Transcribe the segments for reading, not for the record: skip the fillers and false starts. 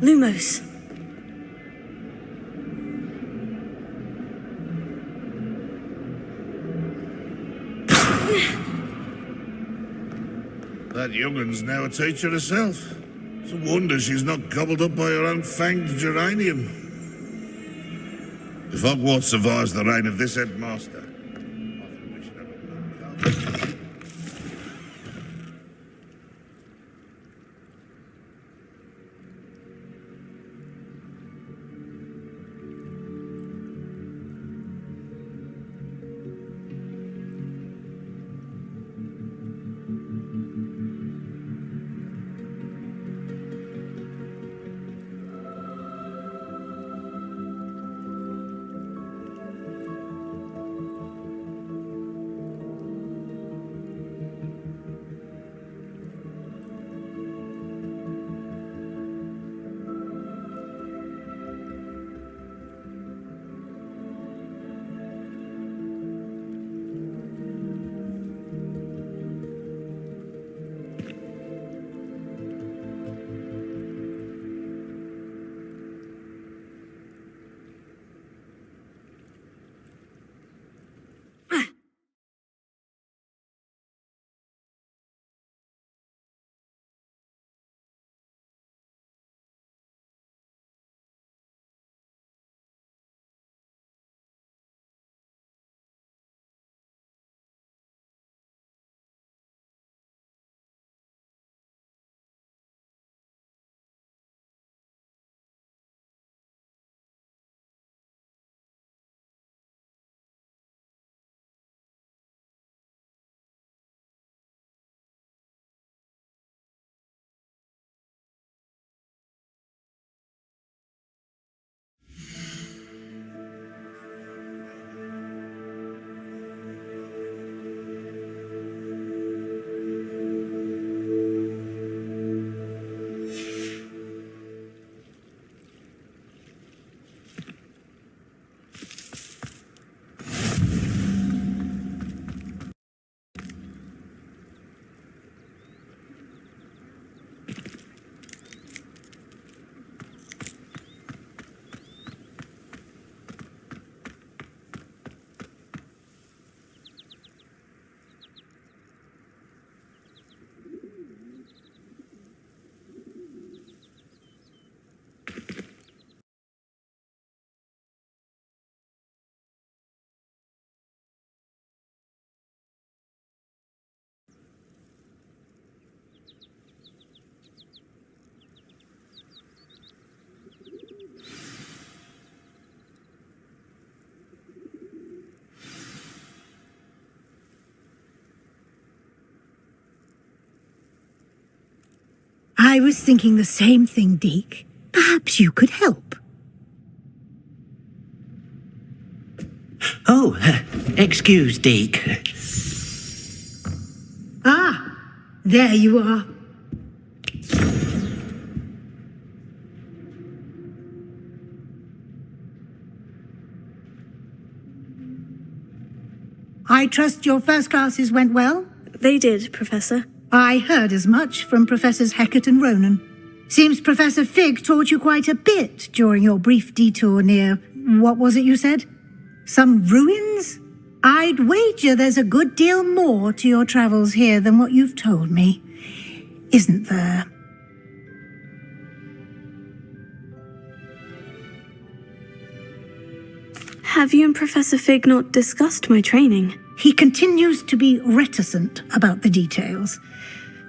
Lumos. That young'un's now a teacher herself. It's a wonder she's not gobbled up by her own fanged geranium. If Hogwarts survives the reign of this headmaster, I think we should have a blood cup. I was thinking the same thing, Deke. Perhaps you could help. Oh, excuse, Deke. Ah, there you are. I trust your first classes went well? They did, Professor. I heard as much from Professors Hecat and Ronan. Seems Professor Fig taught you quite a bit during your brief detour near... what was it you said? Some ruins? I'd wager there's a good deal more to your travels here than what you've told me. Isn't there? Have you and Professor Fig not discussed my training? He continues to be reticent about the details,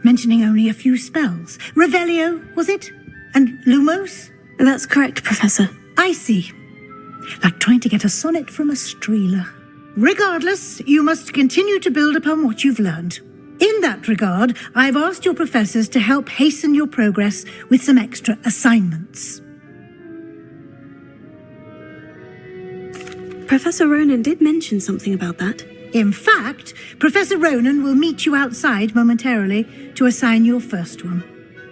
mentioning only a few spells. Revelio, was it? And Lumos? That's correct, Professor. I see. Like trying to get a sonnet from a streeler. Regardless, you must continue to build upon what you've learned. In that regard, I've asked your professors to help hasten your progress with some extra assignments. Professor Ronan did mention something about that. In fact, Professor Ronan will meet you outside momentarily to assign your first one.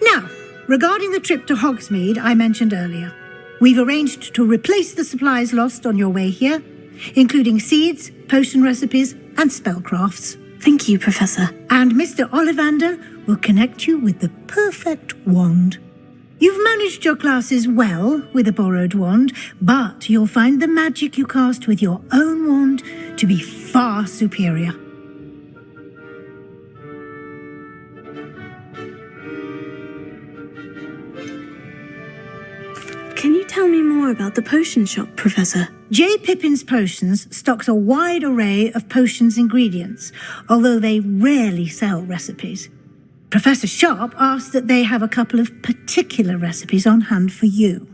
Now, regarding the trip to Hogsmeade I mentioned earlier, we've arranged to replace the supplies lost on your way here, including seeds, potion recipes, and spellcrafts. Thank you, Professor. And Mr. Ollivander will connect you with the perfect wand. You've managed your classes well with a borrowed wand, but you'll find the magic you cast with your own wand to be far superior. Can you tell me more about the potion shop, Professor? J. Pippin's Potions stocks a wide array of potions ingredients, although they rarely sell recipes. Professor Sharp asked that they have a couple of particular recipes on hand for you.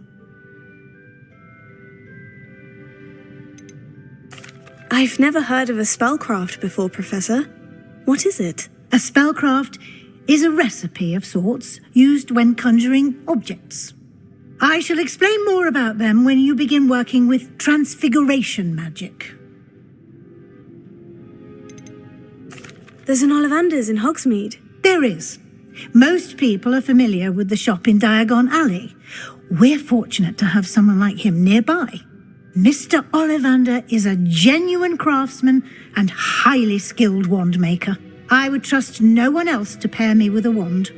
I've never heard of a spellcraft before, Professor. What is it? A spellcraft is a recipe of sorts used when conjuring objects. I shall explain more about them when you begin working with transfiguration magic. There's an Ollivander's in Hogsmeade. There is. Most people are familiar with the shop in Diagon Alley. We're fortunate to have someone like him nearby. Mr. Ollivander is a genuine craftsman and highly skilled wand maker. I would trust no one else to pair me with a wand.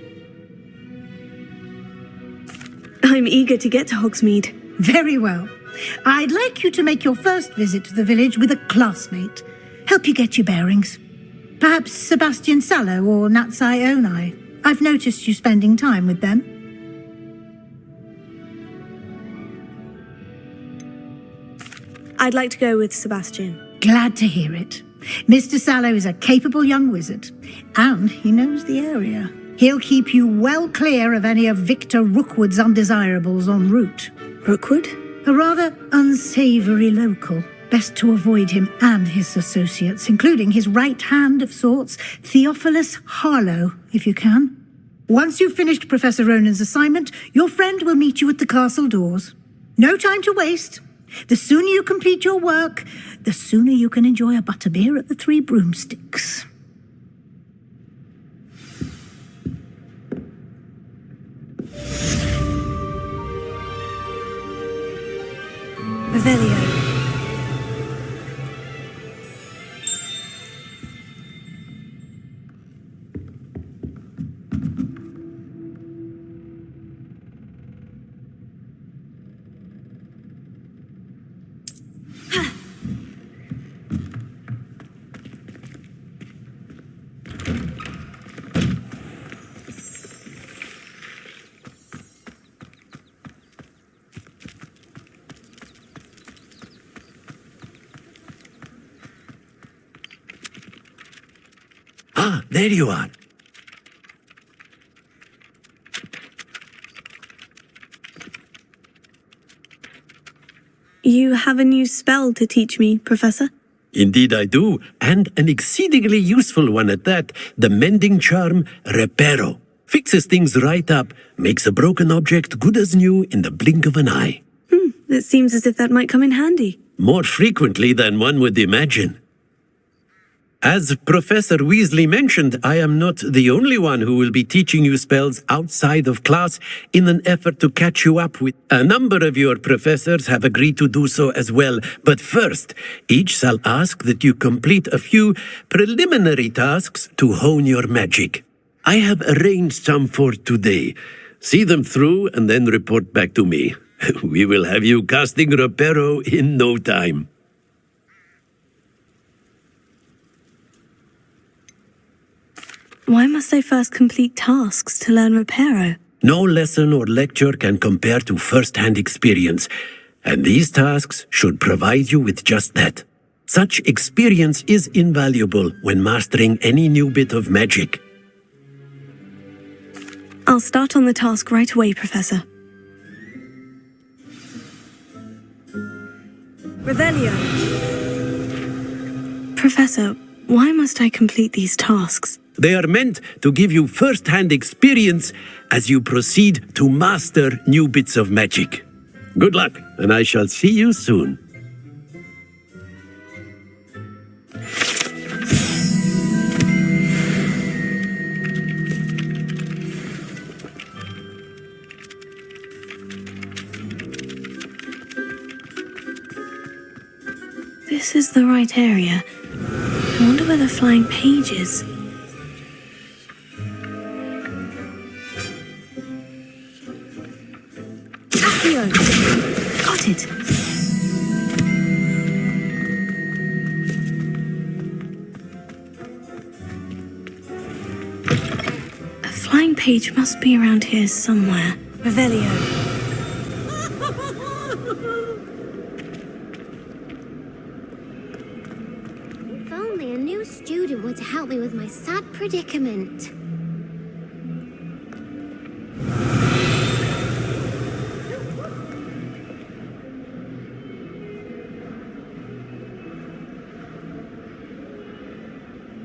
I'm eager to get to Hogsmeade. Very well. I'd like you to make your first visit to the village with a classmate. Help you get your bearings. Perhaps Sebastian Sallowa or Natsai Onai. I've noticed you spending time with them. I'd like to go with Sebastian. Glad to hear it. Mr. Sallow is a capable young wizard, and he knows the area. He'll keep you well clear of any of Victor Rookwood's undesirables en route. Rookwood? A rather unsavoury local. Best to avoid him and his associates, including his right hand of sorts, Theophilus Harlow, if you can. Once you've finished Professor Ronan's assignment, your friend will meet you at the castle doors. No time to waste. The sooner you complete your work, the sooner you can enjoy a butterbeer at the Three Broomsticks. Revelio. Ah, there you are. You have a new spell to teach me, Professor? Indeed I do, and an exceedingly useful one at that. The mending charm, Reparo. Fixes things right up, makes a broken object good as new in the blink of an eye. It seems as if that might come in handy. More frequently than one would imagine. As Professor Weasley mentioned, I am not the only one who will be teaching you spells outside of class in an effort to catch you up with. A number of your professors have agreed to do so as well, but first, each shall ask that you complete a few preliminary tasks to hone your magic. I have arranged some for today. See them through and then report back to me. We will have you casting Reparo in no time. Why must I first complete tasks to learn Reparo? No lesson or lecture can compare to first-hand experience, and these tasks should provide you with just that. Such experience is invaluable when mastering any new bit of magic. I'll start on the task right away, Professor. Revelio. Professor, why must I complete these tasks? They are meant to give you first-hand experience as you proceed to master new bits of magic. Good luck, and I shall see you soon. This is the right area. I wonder where the flying page is. Accio! Got it! A flying page must be around here somewhere. Revelio. If only a new student were to help me with my sad predicament.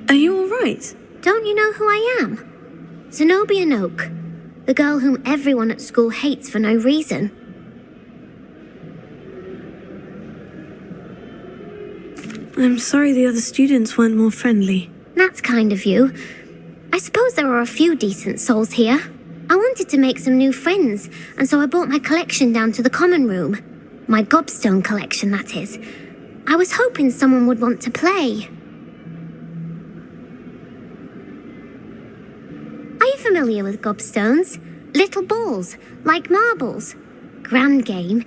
Are you all right? Don't you know who I am? Zenobia Noak, the girl whom everyone at school hates for no reason. I'm sorry the other students weren't more friendly. That's kind of you. I suppose there are a few decent souls here. I wanted to make some new friends, and so I brought my collection down to the common room. My gobstone collection, that is. I was hoping someone would want to play. Are you familiar with gobstones? Little balls, like marbles. Grand game.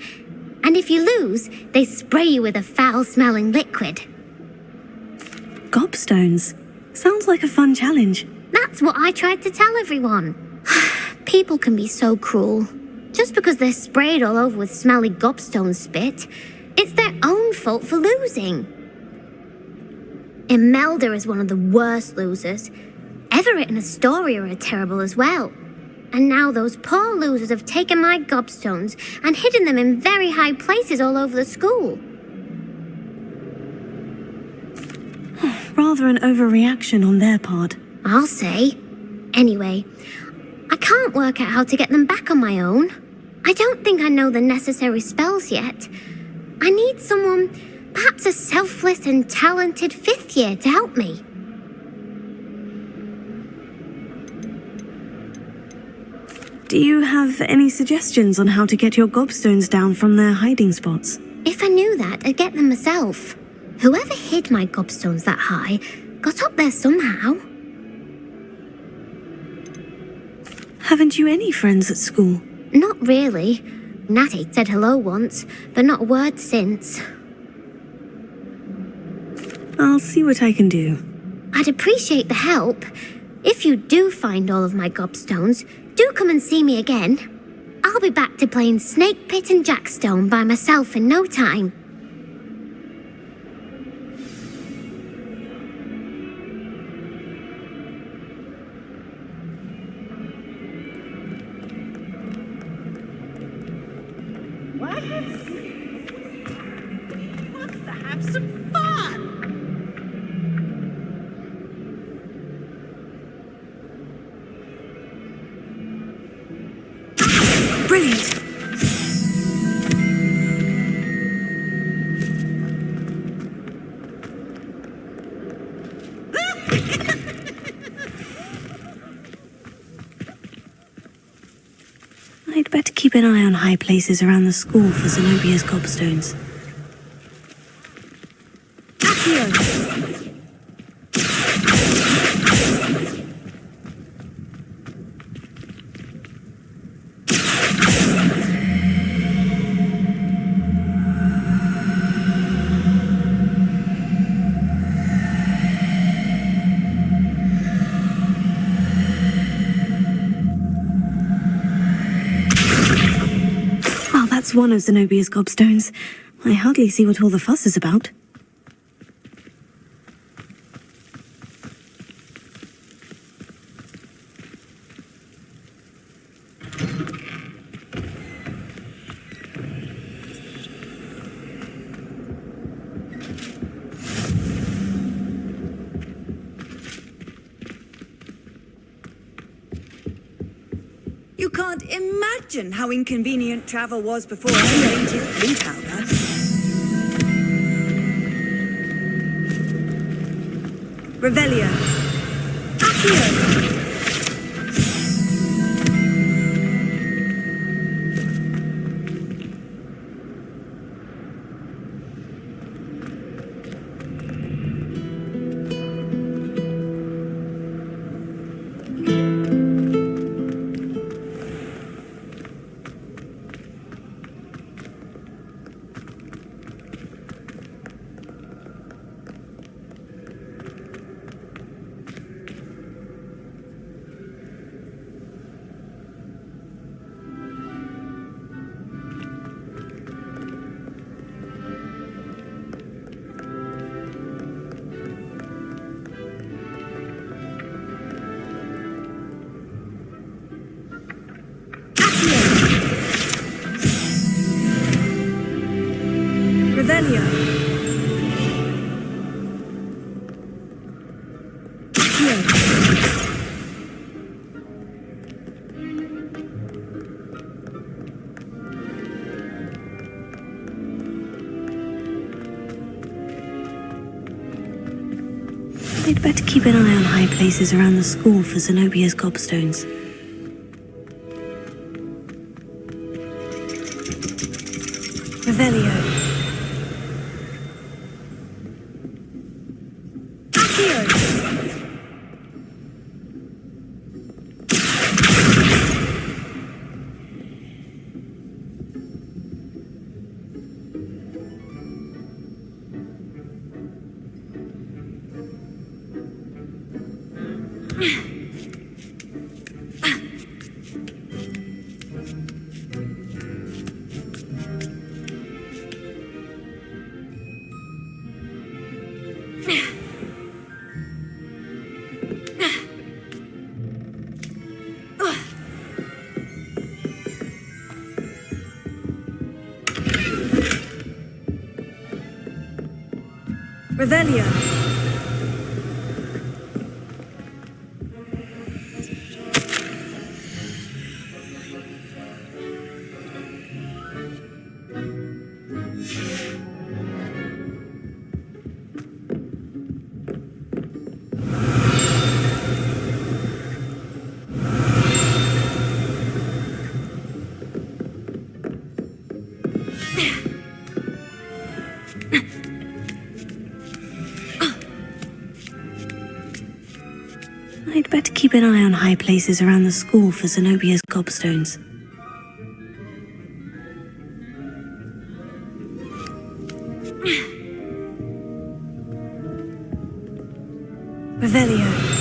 And if you lose, they spray you with a foul-smelling liquid. Gobstones. Sounds like a fun challenge. That's what I tried to tell everyone. People can be so cruel. Just because they're sprayed all over with smelly gobstone spit, it's their own fault for losing. Imelda is one of the worst losers. Everett and Astoria are terrible as well. And now those poor losers have taken my gobstones and hidden them in very high places all over the school. Rather an overreaction on their part. I'll say. Anyway, I can't work out how to get them back on my own. I don't think I know the necessary spells yet. I need someone, perhaps a selfless and talented fifth year to help me. Do you have any suggestions on how to get your gobstones down from their hiding spots? If I knew that, I'd get them myself. Whoever hid my gobstones that high got up there somehow. Haven't you any friends at school? Not really. Natty said hello once, but not a word since. I'll see what I can do. I'd appreciate the help. If you do find all of my gobstones, do come and see me again. I'll be back to playing Snake Pit and Jackstone by myself in no time. Let's have some fun! Brilliant! I'd better keep an eye on high places around the school for Zenobia's gobstones. Accio! That's one of Zenobia's gobstones. I hardly see what all the fuss is about. You can't imagine how inconvenient travel was before I painted blue powder. Revelio. Accio. Revelio. I'd better keep an eye on high places around the school for Zenobia's gobstones. Revelio. Revelio. I'd better keep an eye on high places around the school for Zenobia's gobstones. Revelio.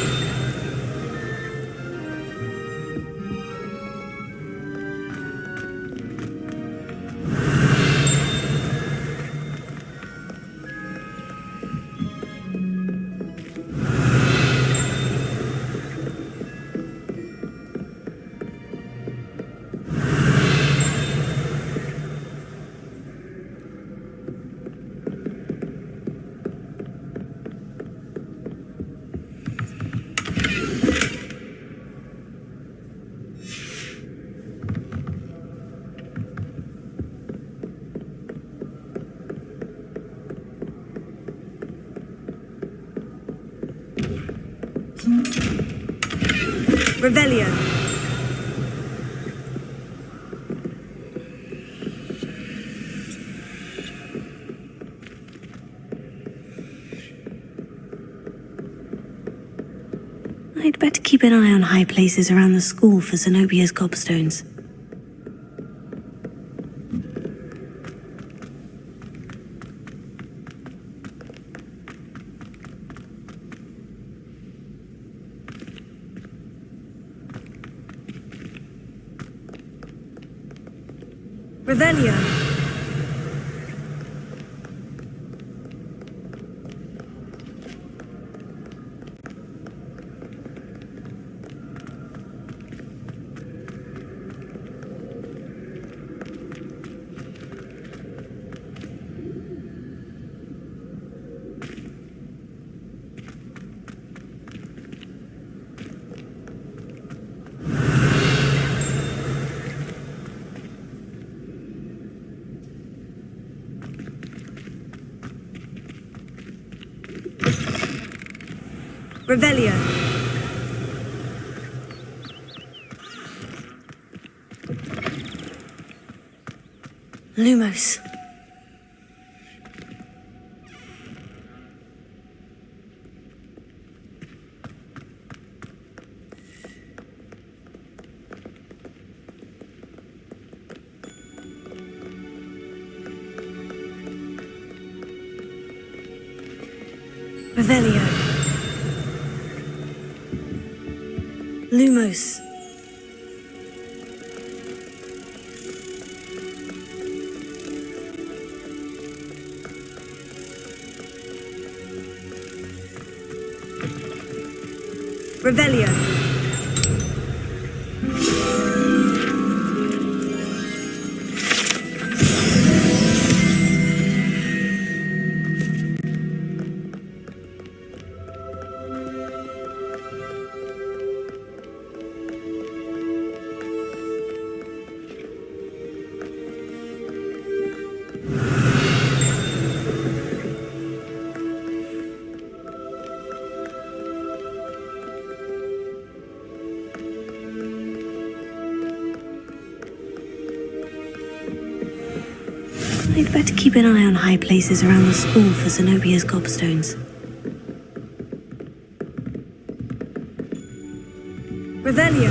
Revelio. I'd better keep an eye on high places around the school for Zenobia's gobstones. Revelio. Revelio. Lumos. Revelio. Lumos. Revelio. I'd better keep an eye on high places around the school for Zenobia's gobstones. Revelio.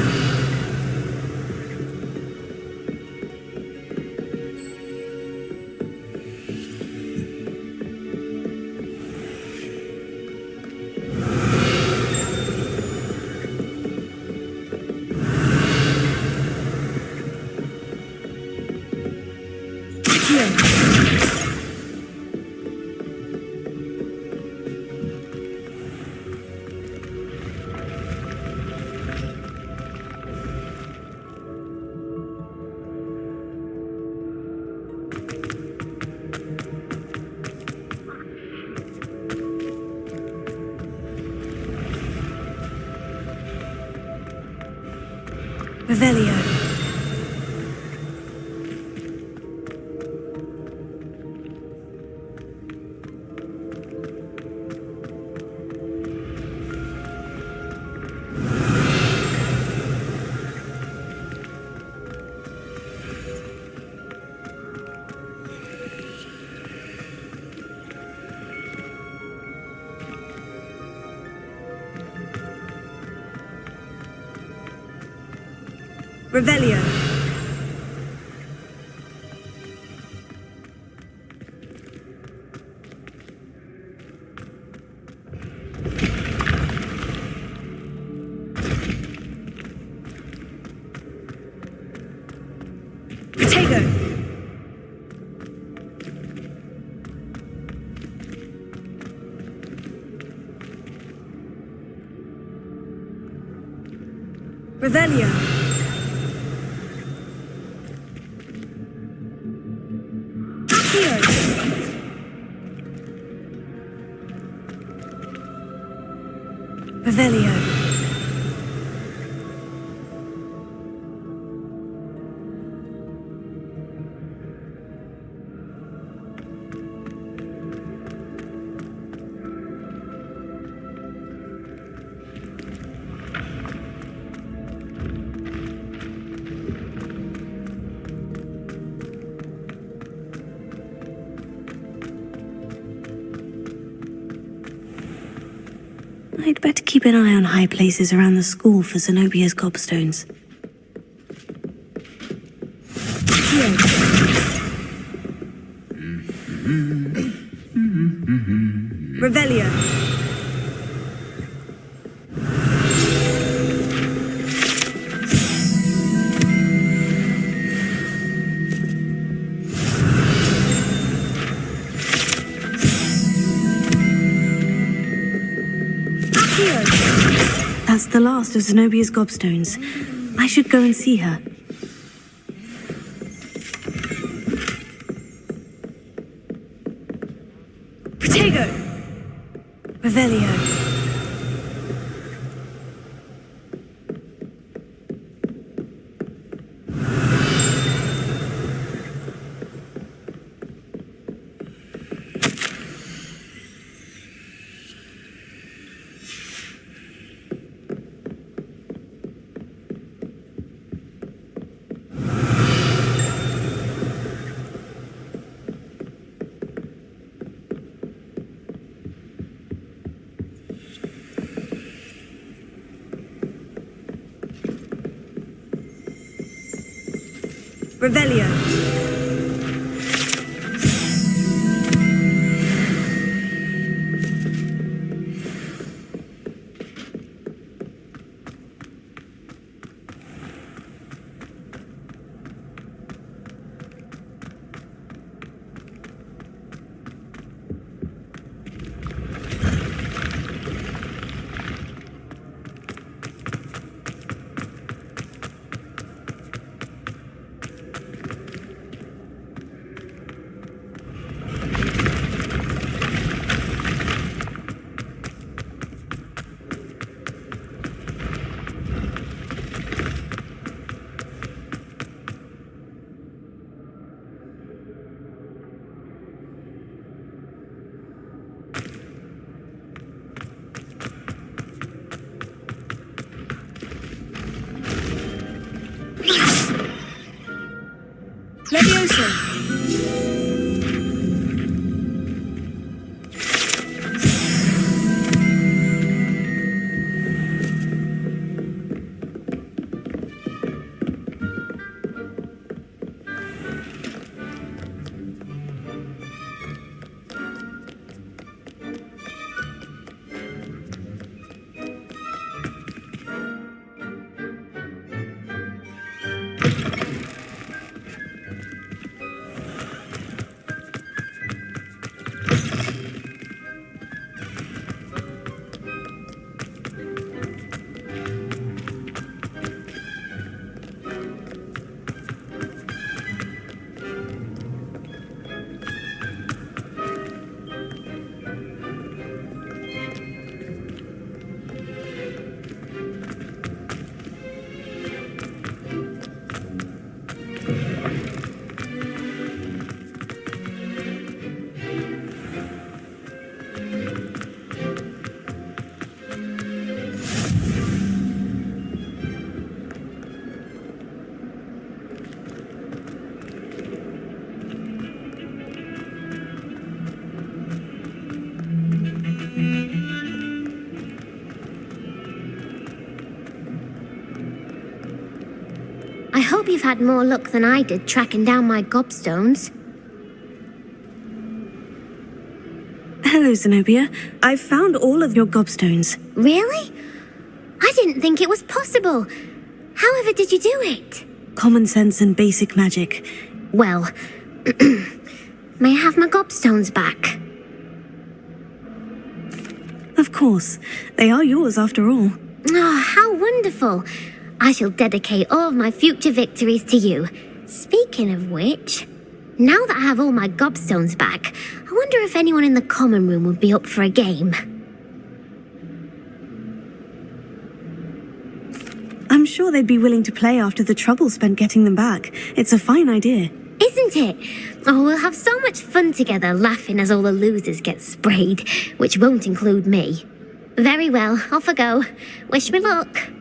Revelio. Revelio. Tego. Revelio. Revelio. I'd better keep an eye on high places around the school for Zenobia's gobstones. Revelio. That's the last of Zenobia's gobstones. I should go and see her. Tego. Revelio. Revelio. Levioso. I hope you've had more luck than I did tracking down my gobstones. Hello, Zenobia. I've found all of your gobstones. Really? I didn't think it was possible. However did you do it? Common sense and basic magic. Well, may I have my gobstones back? Of course. They are yours after all. Oh, how wonderful. I shall dedicate all of my future victories to you. Speaking of which, now that I have all my gobstones back, I wonder if anyone in the common room would be up for a game. I'm sure they'd be willing to play after the trouble spent getting them back. It's a fine idea. Isn't it? Oh, we'll have so much fun together laughing as all the losers get sprayed, which won't include me. Very well, off I go. Wish me luck.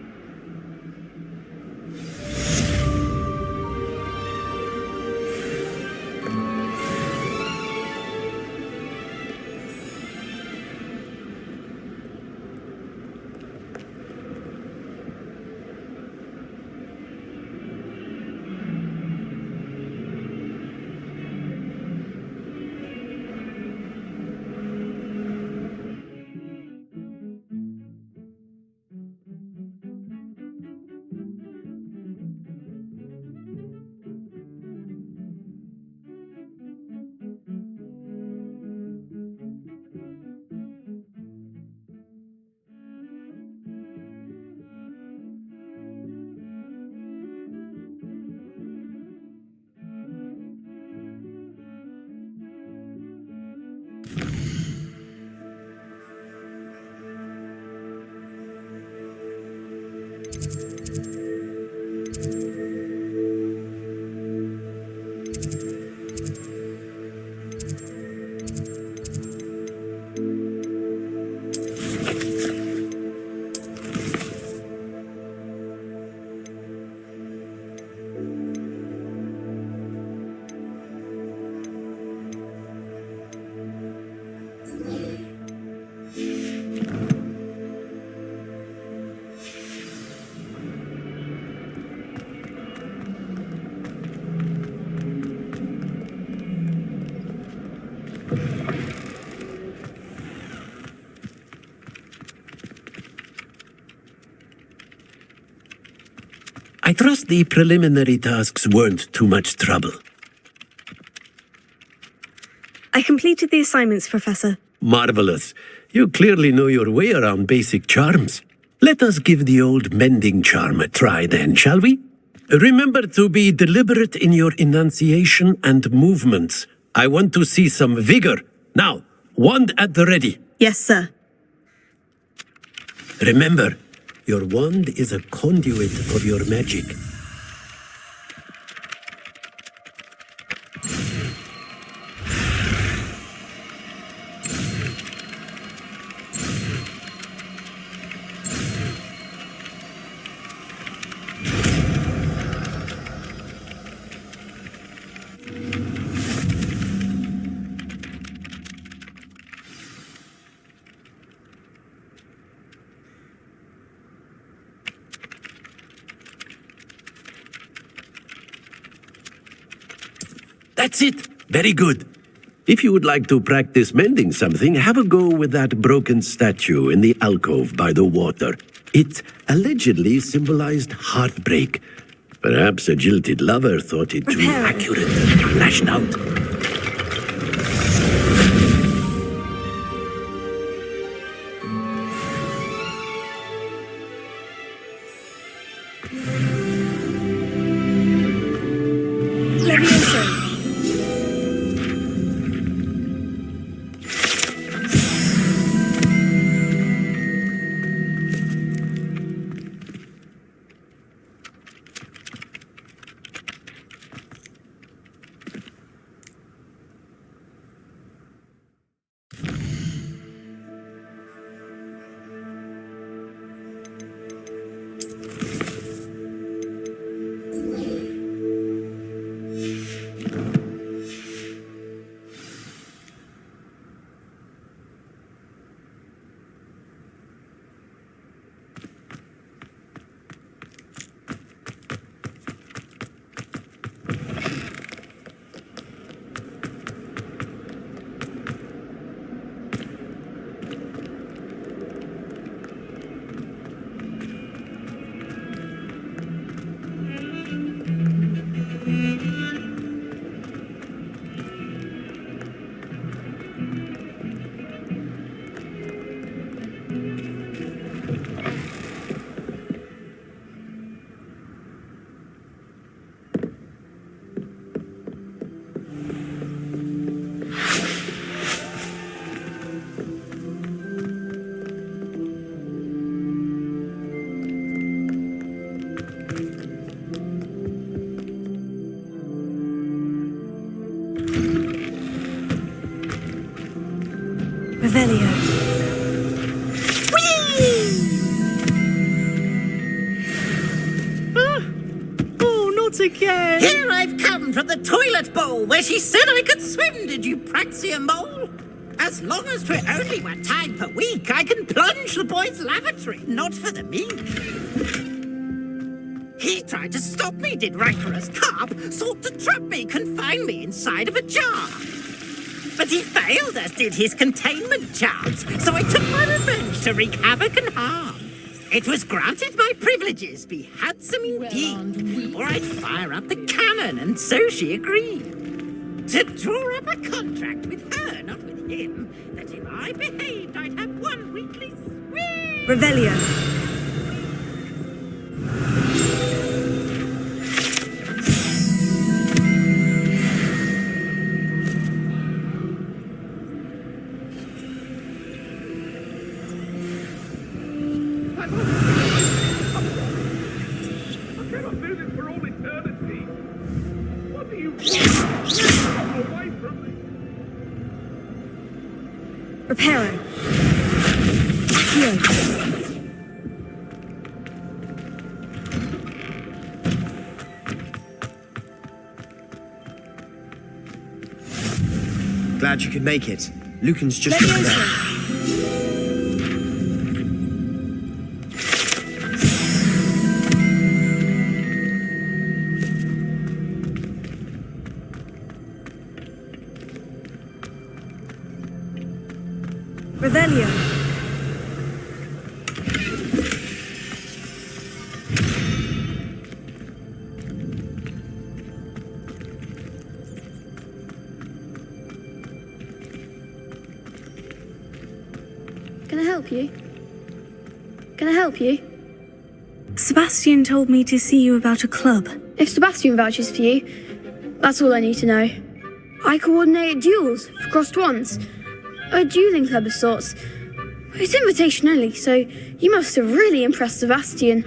trust the preliminary tasks weren't too much trouble. I completed the assignments, Professor. Marvelous. You clearly know your way around basic charms. Let us give the old mending charm a try then, shall we? Remember to be deliberate in your enunciation and movements. I want to see some vigor. Now, wand at the ready. Yes, sir. Remember, your wand is a conduit of your magic. That's it. Very good. If you would like to practice mending something, have a go with that broken statue in the alcove by the water. It allegedly symbolized heartbreak. Perhaps a jilted lover thought it too accurate and lashed out. Revelio. Oh, not again. Here I've come from the toilet bowl where she said I could swim, did you praxia mole? As long as 'twere only 1 time per week, I can plunge the boy's lavatory, not for the meek. He tried to stop me, did rancorous carp, sought to trap me, confine me inside of a jar. But he failed, as did his containment charms, so I took my revenge to wreak havoc and harm. It was granted my privileges be handsome indeed, or I'd fire up the cannon, and so she agreed. To draw up a contract with her, not with him, that if I behaved, I'd have 1 weekly swim. Revelio. Reparo. Here. Glad you could make it. Lucan's just over there. Revelio. I help you? Can I help you? Sebastian told me to see you about a club. If Sebastian vouches for you, that's all I need to know. I coordinate duels for crossed wands. A dueling club of sorts. It's invitation only, so you must have really impressed Sebastian.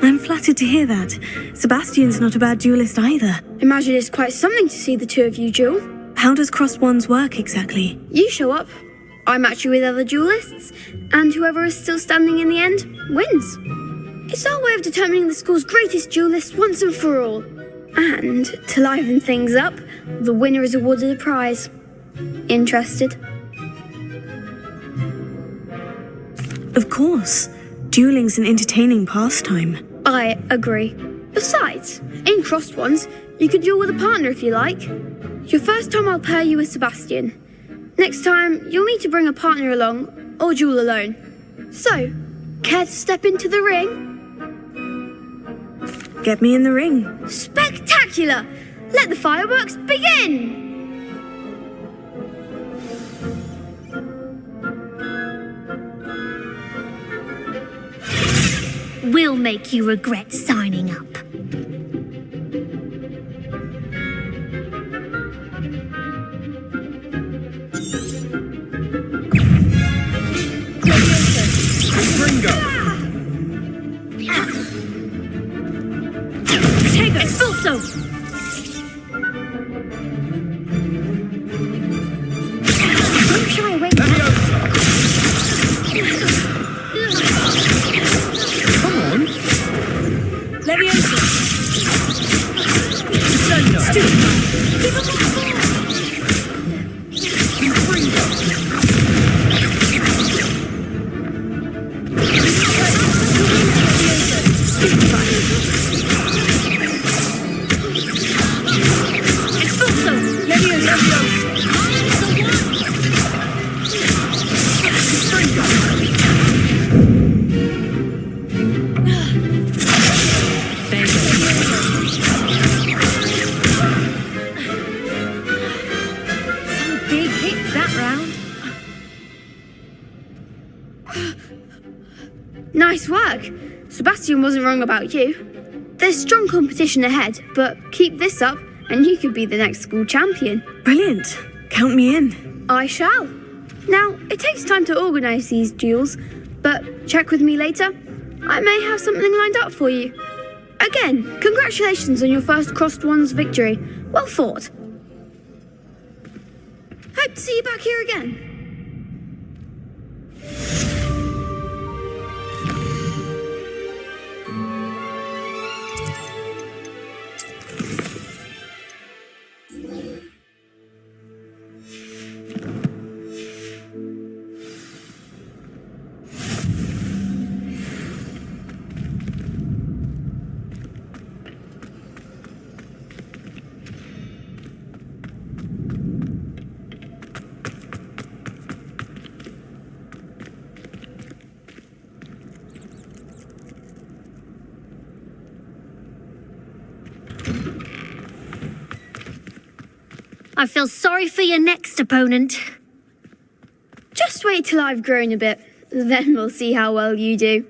I'm flattered to hear that. Sebastian's not a bad duelist either. Imagine it's quite something to see the two of you duel. How does crossed wands work exactly? You show up, I match you with other duelists, and whoever is still standing in the end wins. It's our way of determining the school's greatest duelist once and for all. And to liven things up, the winner is awarded a prize. Interested? Of course. Dueling's an entertaining pastime. I agree. Besides, in crossed ones, you could duel with a partner if you like. Your first time I'll pair you with Sebastian. Next time, you'll need to bring a partner along, or duel alone. So, care to step into the ring? Get me in the ring. Spectacular! Let the fireworks begin! We'll make you regret signing up. Ringo! Tego! Expulso! Don't shy away. Come on! Leviosa! Nice work. Sebastian wasn't wrong about you. There's strong competition ahead, but keep this up and you could be the next school champion. Brilliant. Count me in. I shall. Now, it takes time to organise these duels, but check with me later. I may have something lined up for you. Again, congratulations on your first crossed wands victory. Well fought. Hope to see you back here again. I feel sorry for your next opponent. Just wait till I've grown a bit, then we'll see how well you do.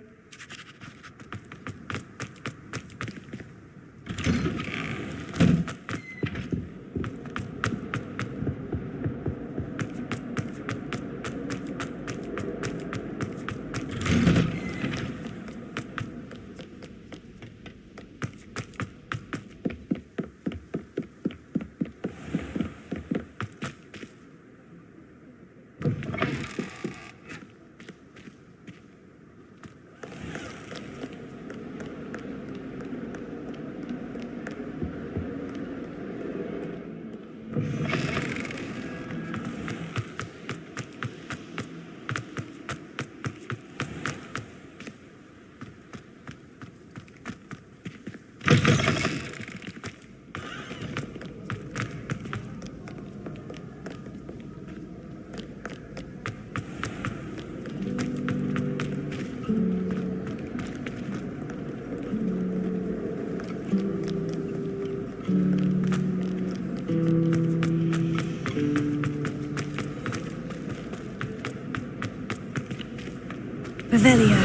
Revelio.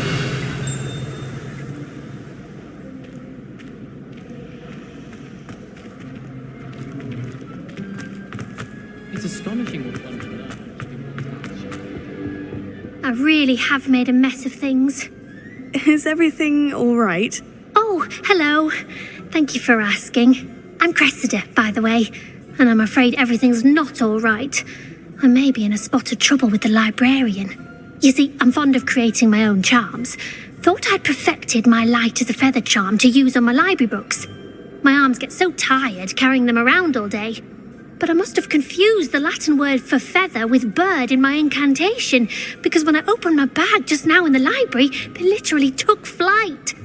It's astonishing what one can learn. I really have made a mess of things. Is everything all right? Oh, hello. Thank you for asking. I'm Cressida, by the way, and I'm afraid everything's not all right. I may be in a spot of trouble with the librarian. You see, I'm fond of creating my own charms. Thought I'd perfected my light as a feather charm to use on my library books. My arms get so tired carrying them around all day. But I must have confused the Latin word for feather with bird in my incantation, because when I opened my bag just now in the library, they literally took flight.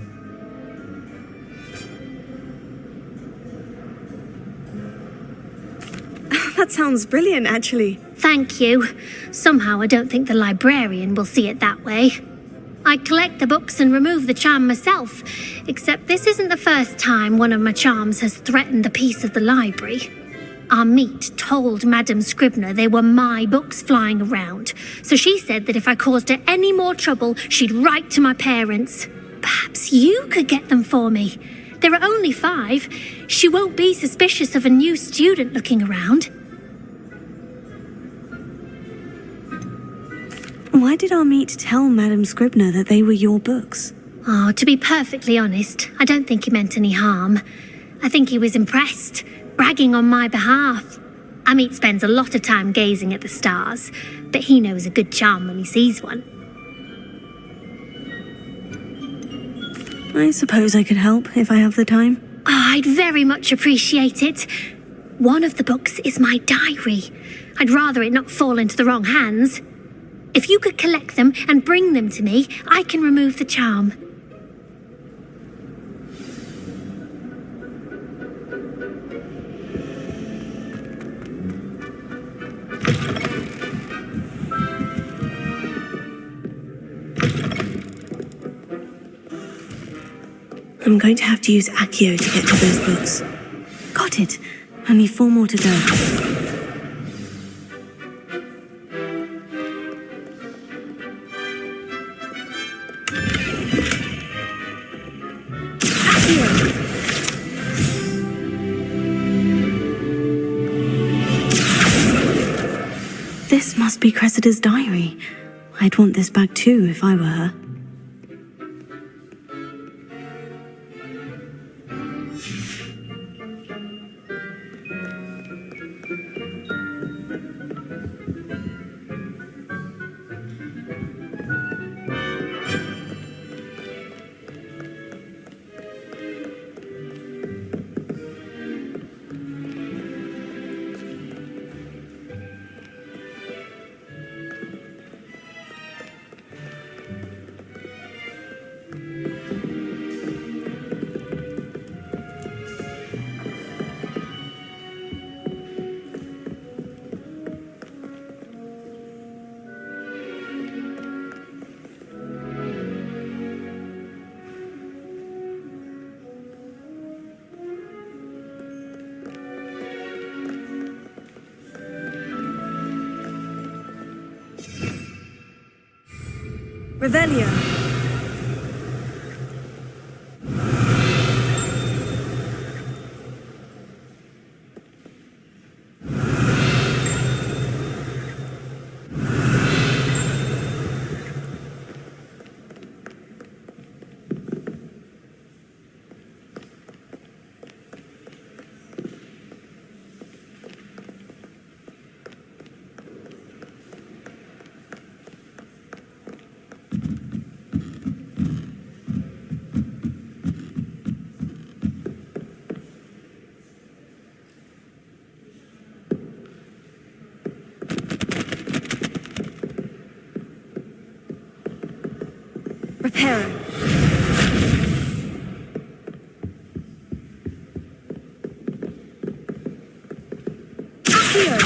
That sounds brilliant, actually. Thank you. Somehow I don't think the librarian will see it that way. I collect the books and remove the charm myself, except this isn't the first time one of my charms has threatened the peace of the library. Our meet told Madame Scribner they were my books flying around, so she said that if I caused her any more trouble, she'd write to my parents. Perhaps you could get them for me. There are only 5. She won't be suspicious of a new student looking around. Why did our meet tell Madame Scribner that they were your books? Oh, to be perfectly honest, I don't think he meant any harm. I think he was impressed, bragging on my behalf. Amit spends a lot of time gazing at the stars, but he knows a good charm when he sees one. I suppose I could help if I have the time. Oh, I'd very much appreciate it. One of the books is my diary. I'd rather it not fall into the wrong hands. If you could collect them and bring them to me, I can remove the charm. I'm going to have to use Accio to get to those books. Got it. Only 4 more to go. This must be Cressida's diary. I'd want this back too if I were her. Revelio. Reparo. Accio.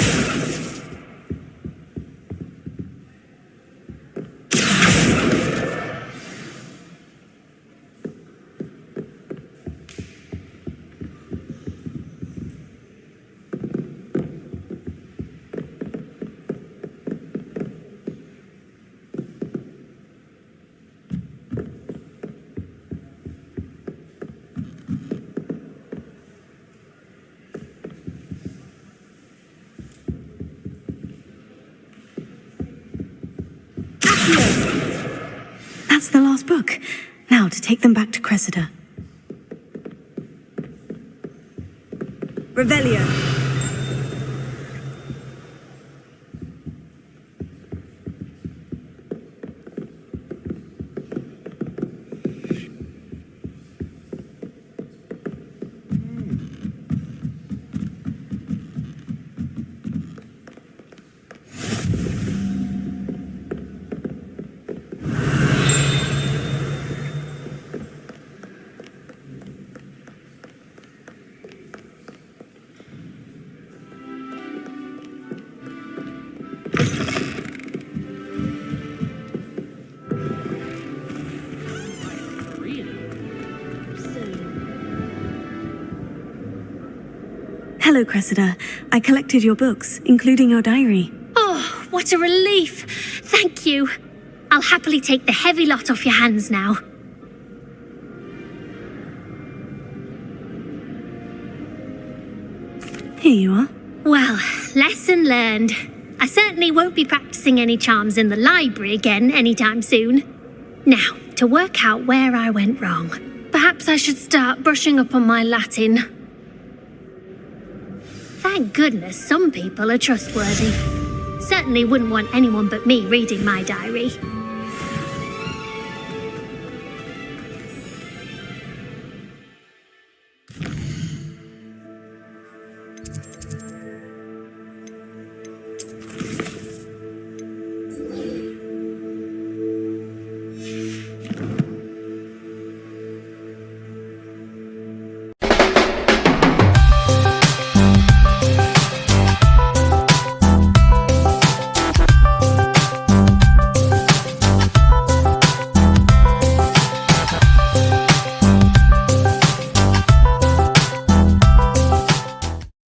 That's the last book. Now to take them back to Cressida. Revelio. Hello, Cressida. I collected your books, including your diary. Oh, what a relief. Thank you. I'll happily take the heavy lot off your hands now. Here you are. Well, lesson learned. I certainly won't be practicing any charms in the library again anytime soon. Now, to work out where I went wrong. Perhaps I should start brushing up on my Latin. Thank goodness some people are trustworthy. Certainly wouldn't want anyone but me reading my diary.